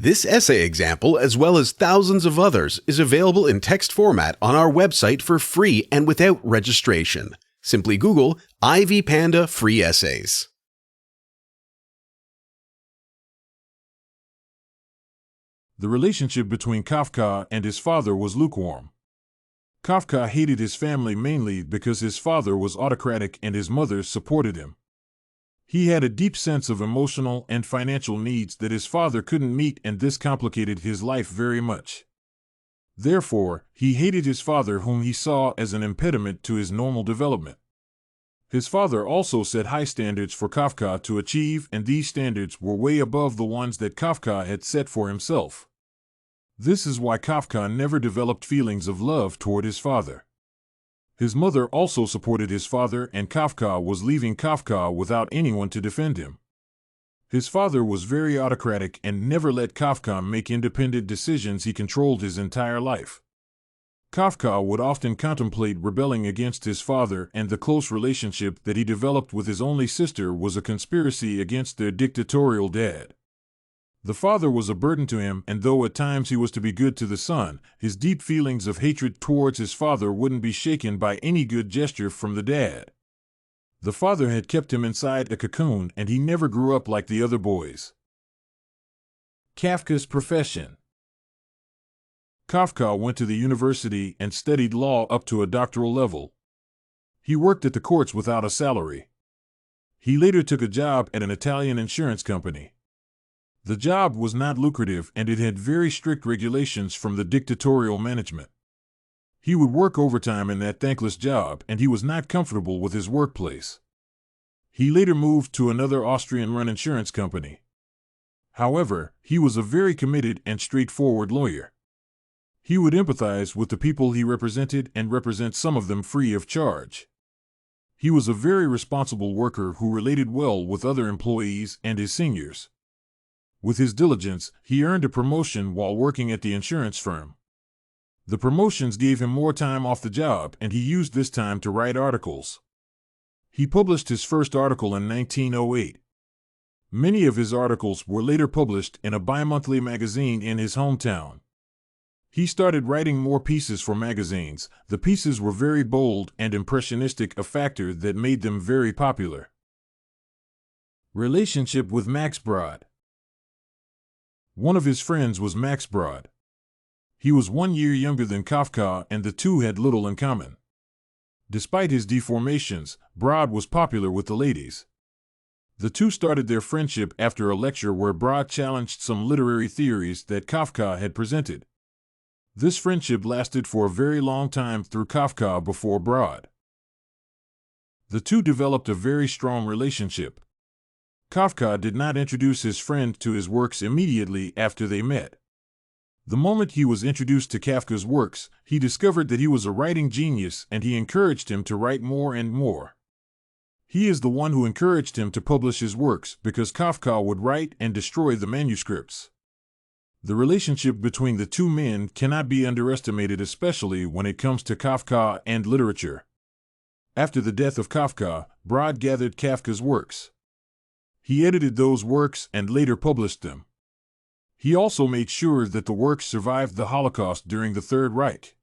This essay example, as well as thousands of others, is available in text format on our website for free and without registration. Simply Google Ivy Panda Free Essays. The relationship between Kafka and his father was lukewarm. Kafka hated his family mainly because his father was autocratic and his mother supported him. He had a deep sense of emotional and financial needs that his father couldn't meet, and this complicated his life very much. Therefore, he hated his father, whom he saw as an impediment to his normal development. His father also set high standards for Kafka to achieve, and these standards were way above the ones that Kafka had set for himself. This is why Kafka never developed feelings of love toward his father. His mother also supported his father, and Kafka was leaving Kafka without anyone to defend him. His father was very autocratic and never let Kafka make independent decisions. He controlled his entire life. Kafka would often contemplate rebelling against his father, and the close relationship that he developed with his only sister was a conspiracy against their dictatorial dad. The father was a burden to him, and though at times he was to be good to the son, his deep feelings of hatred towards his father wouldn't be shaken by any good gesture from the dad. The father had kept him inside a cocoon, and he never grew up like the other boys. Kafka's profession. Kafka went to the university and studied law up to a doctoral level. He worked at the courts without a salary. He later took a job at an Italian insurance company. The job was not lucrative, and it had very strict regulations from the dictatorial management. He would work overtime in that thankless job, and he was not comfortable with his workplace. He later moved to another Austrian-run insurance company. However, he was a very committed and straightforward lawyer. He would empathize with the people he represented and represent some of them free of charge. He was a very responsible worker who related well with other employees and his seniors. With his diligence, he earned a promotion while working at the insurance firm. The promotions gave him more time off the job, and he used this time to write articles. He published his first article in 1908. Many of his articles were later published in a bi-monthly magazine in his hometown. He started writing more pieces for magazines. The pieces were very bold and impressionistic, a factor that made them very popular. Relationship with Max Brod. One of his friends was Max Brod. He was 1 year younger than Kafka, and the two had little in common. Despite his deformations, Brod was popular with the ladies. The two started their friendship after a lecture where Brod challenged some literary theories that Kafka had presented. This friendship lasted for a very long time through Kafka before Brod. The two developed a very strong relationship. Kafka did not introduce his friend to his works immediately after they met. The moment he was introduced to Kafka's works, he discovered that he was a writing genius, and he encouraged him to write more and more. He is the one who encouraged him to publish his works, because Kafka would write and destroy the manuscripts. The relationship between the two men cannot be underestimated, especially when it comes to Kafka and literature. After the death of Kafka, Brod gathered Kafka's works. He edited those works and later published them. He also made sure that the works survived the Holocaust during the Third Reich.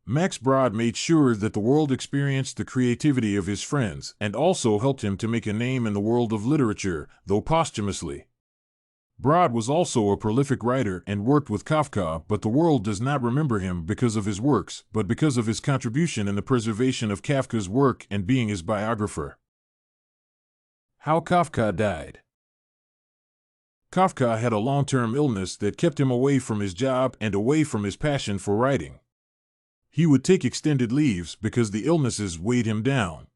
Max Brod made sure that the world experienced the creativity of his friends, and also helped him to make a name in the world of literature, though posthumously. Brod was also a prolific writer and worked with Kafka, but the world does not remember him because of his works, but because of his contribution in the preservation of Kafka's work and being his biographer. How Kafka died. Kafka had a long-term illness that kept him away from his job and away from his passion for writing. He would take extended leaves because the illnesses weighed him down.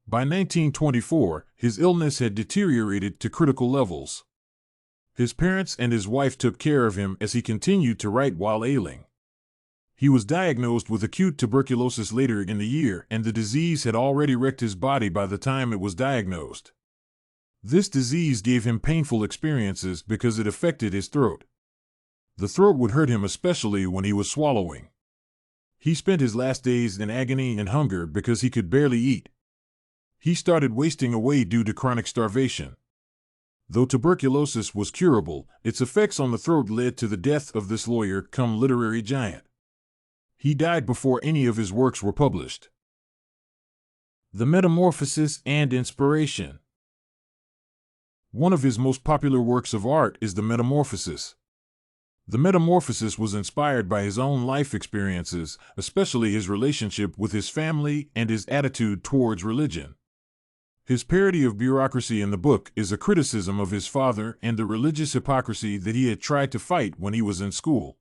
By 1924, his illness had deteriorated to critical levels. His parents and his wife took care of him as he continued to write while ailing. He was diagnosed with acute tuberculosis later in the year, and the disease had already wrecked his body by the time it was diagnosed. This disease gave him painful experiences because it affected his throat. The throat would hurt him especially when he was swallowing. He spent his last days in agony and hunger because he could barely eat. He started wasting away due to chronic starvation. Though tuberculosis was curable, its effects on the throat led to the death of this lawyer-cum-literary giant. He died before any of his works were published. The Metamorphosis and Inspiration. One of his most popular works of art is the Metamorphosis. The Metamorphosis was inspired by his own life experiences, especially his relationship with his family and his attitude towards religion. His parody of bureaucracy in the book is a criticism of his father and the religious hypocrisy that he had tried to fight when he was in school.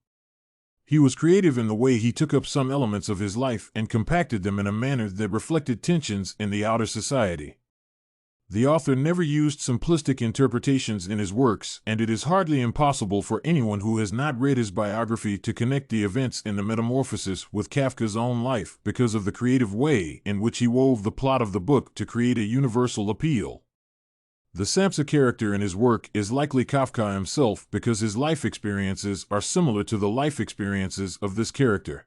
He was creative in the way he took up some elements of his life and compacted them in a manner that reflected tensions in the outer society. The author never used simplistic interpretations in his works, and it is hardly impossible for anyone who has not read his biography to connect the events in the Metamorphosis with Kafka's own life because of the creative way in which he wove the plot of the book to create a universal appeal. The Samsa character in his work is likely Kafka himself because his life experiences are similar to the life experiences of this character.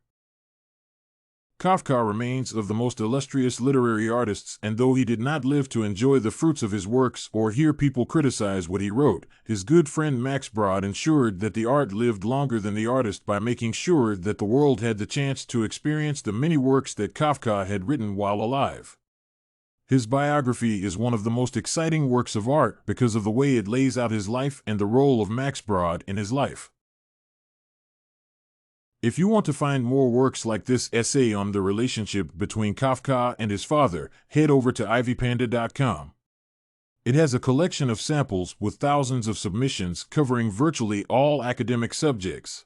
Kafka remains of the most illustrious literary artists, and though he did not live to enjoy the fruits of his works or hear people criticize what he wrote, his good friend Max Brod ensured that the art lived longer than the artist by making sure that the world had the chance to experience the many works that Kafka had written while alive. His biography is one of the most exciting works of art because of the way it lays out his life and the role of Max Brod in his life. If you want to find more works like this essay on the relationship between Kafka and his father, head over to ivypanda.com. It has a collection of samples with thousands of submissions covering virtually all academic subjects.